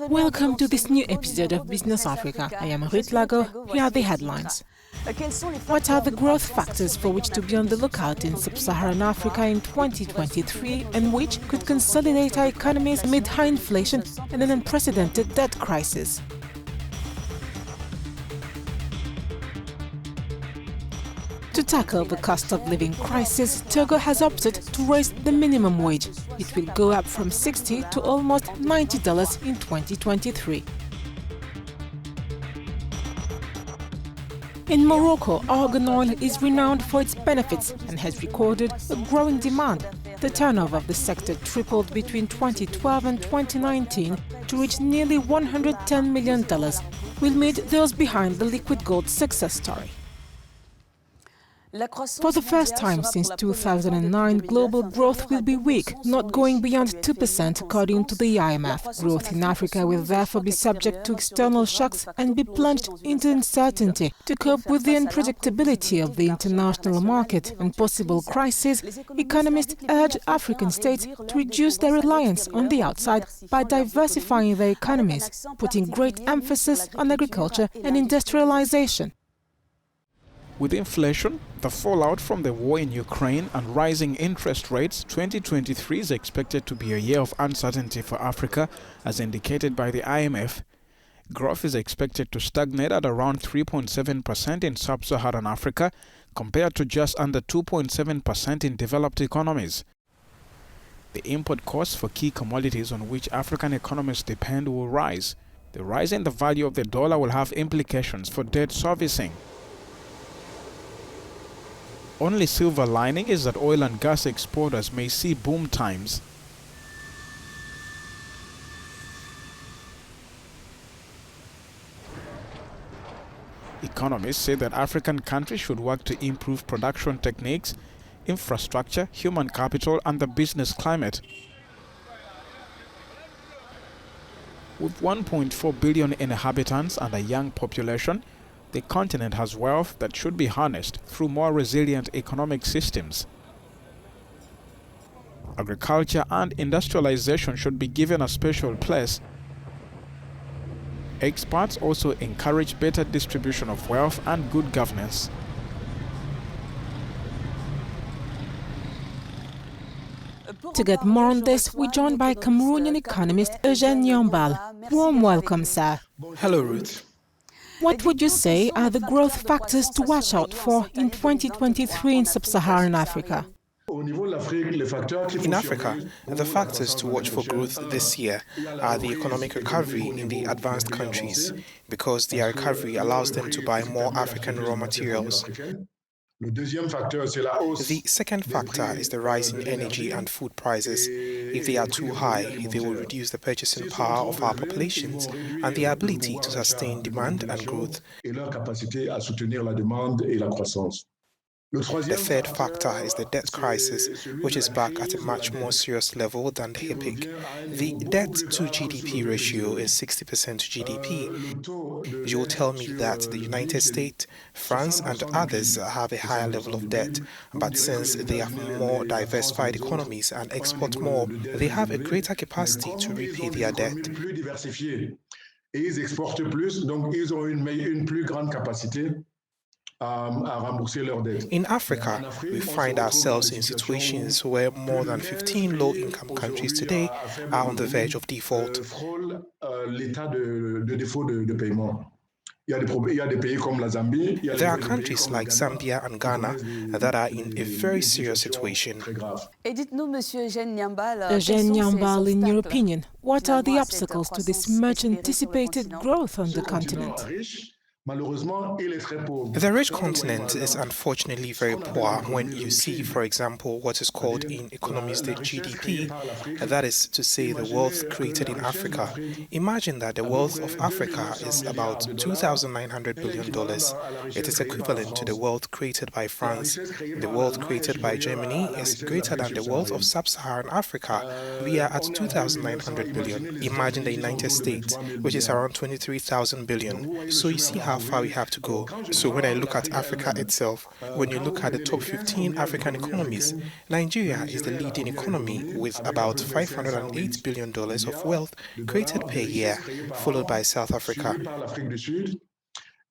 Welcome to this new episode of Business Africa. I am Ruth Lago. Here are the headlines. What are the growth factors for which to be on the lookout in sub-Saharan Africa in 2023 and which could consolidate our economies amid high inflation and an unprecedented debt crisis? To tackle the cost of living crisis, Togo has opted to raise the minimum wage. It will go up from $60 to almost $90 in 2023. In Morocco, argan oil is renowned for its benefits and has recorded a growing demand. The turnover of the sector tripled between 2012 and 2019 to reach nearly $110 million. We'll meet those behind the liquid gold success story. For the first time since 2009, global growth will be weak, not going beyond 2% according to the IMF. Growth in Africa will therefore be subject to external shocks and be plunged into uncertainty. To cope with the unpredictability of the international market and possible crises, economists urge African states to reduce their reliance on the outside by diversifying their economies, putting great emphasis on agriculture and industrialization. With inflation, the fallout from the war in Ukraine and rising interest rates, 2023 is expected to be a year of uncertainty for Africa, as indicated by the IMF. Growth is expected to stagnate at around 3.7% in sub-Saharan Africa, compared to just under 2.7% in developed economies. The import costs for key commodities on which African economies depend will rise. The rise in the value of the dollar will have implications for debt servicing. Only silver lining is that oil and gas exporters may see boom times. Economists say that African countries should work to improve production techniques, infrastructure, human capital, and the business climate. With 1.4 billion inhabitants and a young population, the continent has wealth that should be harnessed through more resilient economic systems. Agriculture and industrialization should be given a special place. Experts also encourage better distribution of wealth and good governance. To get more on this, we're joined by Cameroonian economist Eugène Nyambal. Warm welcome, sir. Hello, Ruth. What would you say are the growth factors to watch out for in 2023 in sub-Saharan Africa? In Africa, the factors to watch for growth this year are the economic recovery in the advanced countries, because their recovery allows them to buy more African raw materials. The second factor is the rise in energy and food prices. If they are too high, they will reduce the purchasing power of our populations and the ability to sustain demand and growth. The third factor is the debt crisis, which is back at a much more serious level than the epic. The debt to GDP ratio is 60% to GDP. You'll tell me that the United States, France and others have a higher level of debt, but since they have more diversified economies and export more, they have a greater capacity to repay their debt. In Africa, we find ourselves in situations where more than 15 low-income countries today are on the verge of default. There are countries like Zambia and Ghana that are in a very serious situation. Eugène Nyambal, in your opinion, what are the obstacles to this much-anticipated growth on the continent? The rich continent is unfortunately very poor when you see, for example, what is called in economists the GDP, that is to say the wealth created in Africa. Imagine that the wealth of Africa is about $2,900 billion. It is equivalent to the wealth created by France. The wealth created by Germany is greater than the wealth of sub-Saharan Africa. We are at $2,900 billion. Imagine the United States, which is around $23,000 billion. So you see how how far we have to go. So when I look at Africa itself, when you look at the top 15 African economies, Nigeria is the leading economy with about $508 billion of wealth created per year, followed by South Africa.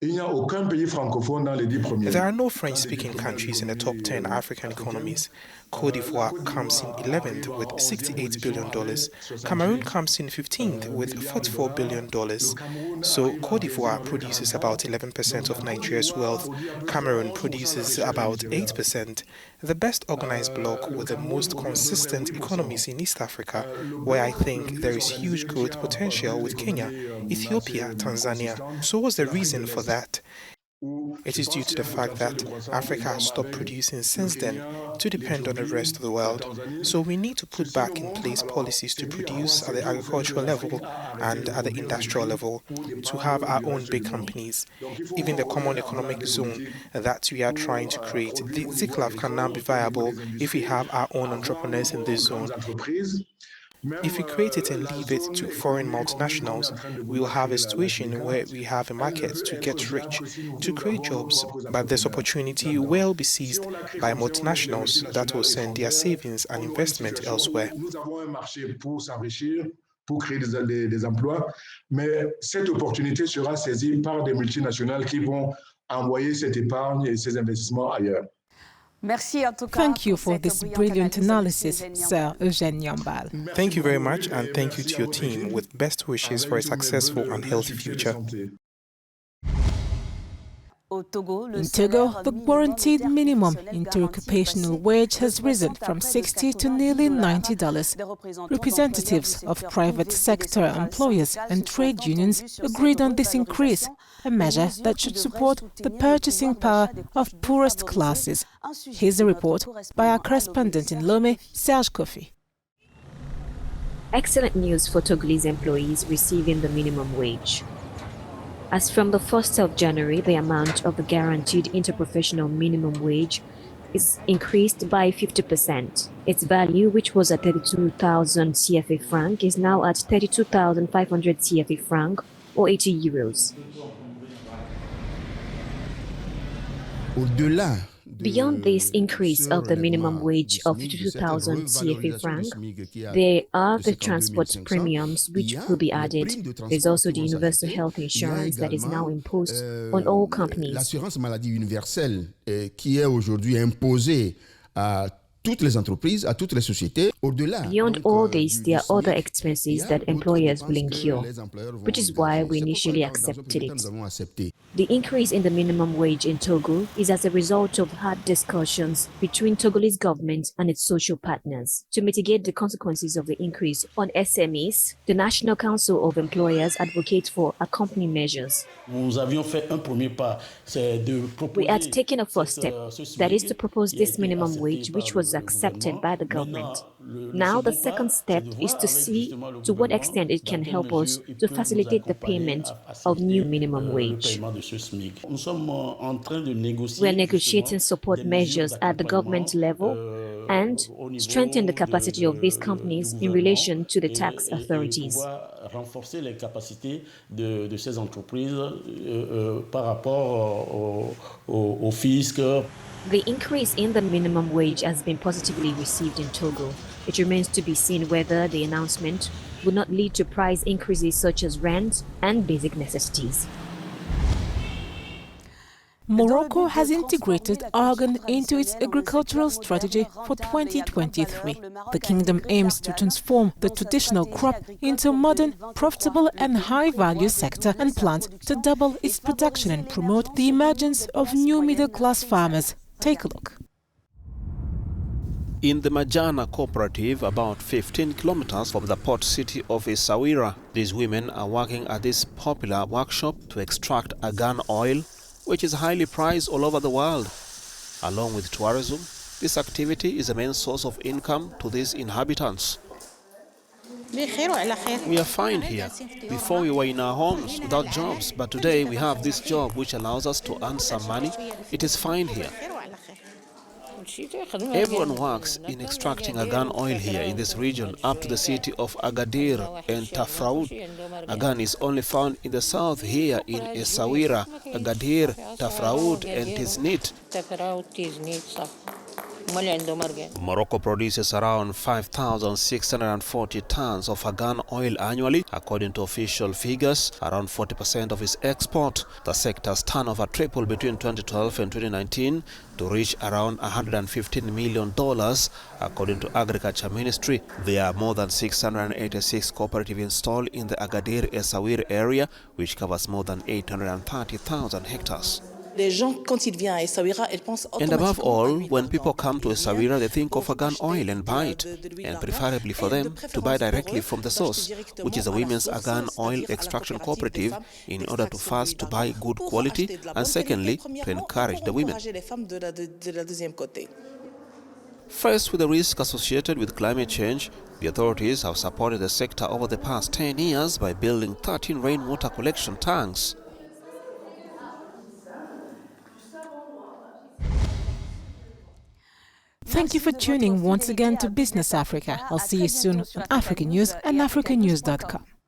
There are no French-speaking countries in the top 10 African economies. Côte d'Ivoire comes in 11th with $68 billion. Cameroon comes in 15th with $44 billion. So Côte d'Ivoire produces about 11% of Nigeria's wealth. Cameroon produces about 8%. The best organized bloc with the most consistent economies in East Africa, where I think there is huge growth potential with Kenya, Ethiopia, Tanzania. So what's the reason for that? It is due to the fact that Africa has stopped producing since then to depend on the rest of the world. So we need to put back in place policies to produce at the agricultural level and at the industrial level, to have our own big companies. Even the Common Economic Zone that we are trying to create, the ZICLAV can now be viable if we have our own entrepreneurs in this zone. If we create it and leave it to foreign multinationals, we will have a situation where we have a market to get rich, to create jobs, but this opportunity will be seized by multinationals that will send their savings and investment elsewhere. Pour créer des emplois, mais cette opportunité sera saisie par des multinationales qui vont envoyer cette épargne et ces investissements ailleurs. Thank you for this brilliant analysis, Sir Eugène Yambal. Thank you very much, and thank you to your team with best wishes for a successful and healthy future. In Togo, the guaranteed minimum interoccupational wage has risen from $60 to nearly $90. Representatives of private sector employers and trade unions agreed on this increase, a measure that should support the purchasing power of poorest classes. Here's a report by our correspondent in Lomé, Serge Kofi. Excellent news for Togolese employees receiving the minimum wage. As from the 1st of January, the amount of the guaranteed interprofessional minimum wage is increased by 50%. Its value, which was at 32,000 CFA franc, is now at 32,500 CFA franc, or 80 euros. Beyond this increase of the minimum wage of 52,000 CFA franc, there are the transport premiums which will be added. There's also the universal health insurance that is now imposed on all companies. L'assurance maladie universelle qui est aujourd'hui imposée à toutes les entreprises, à toutes les sociétés. Beyond all this, there are other expenses that employers will incur, which is why we initially accepted it. The increase in the minimum wage in Togo is as a result of hard discussions between Togolese government and its social partners. To mitigate the consequences of the increase on SMEs, the National Council of Employers advocates for accompanying measures. We had taken a first step, that is to propose this minimum wage, which was accepted by the government. Now the second step is to see to what extent it can help us to facilitate the payment of new minimum wage. We are negotiating support measures at the government level and strengthen the capacity of these companies in relation to the tax authorities. The increase in the minimum wage has been positively received in Togo. It remains to be seen whether the announcement will not lead to price increases such as rent and basic necessities. Morocco has integrated argan into its agricultural strategy for 2023. The kingdom aims to transform the traditional crop into a modern, profitable and high-value sector and plans to double its production and promote the emergence of new middle-class farmers. Take a look. In the Majana cooperative, about 15 kilometers from the port city of Essaouira, these women are working at this popular workshop to extract argan oil, which is highly prized all over the world. Along with tourism, this activity is a main source of income to these inhabitants. We are fine here. Before we were in our homes without jobs, but today we have this job which allows us to earn some money. It is fine here. Everyone works in extracting argan oil here in this region up to the city of Agadir and Tafraout. Argan is only found in the south here in Essaouira, Agadir, Tafraout and Tiznit. Morocco produces around 5,640 tons of argan oil annually. According to official figures, around 40% of its export. The sector's turnover tripled between 2012 and 2019 to reach around $115 million, according to Agriculture Ministry. There are more than 686 cooperatives installed in the Agadir Essaouira area, which covers more than 830,000 hectares. And above all, when people come to Essaouira, they think of argan oil and buy it, and preferably for them to buy directly from the source, which is a women's argan oil extraction cooperative, in order to first to buy good quality and secondly to encourage the women. Faced with the risk associated with climate change, the authorities have supported the sector over the past 10 years by building 13 rainwater collection tanks. Thank you for tuning once again to Business Africa. I'll see you soon on African News and Africanews.com.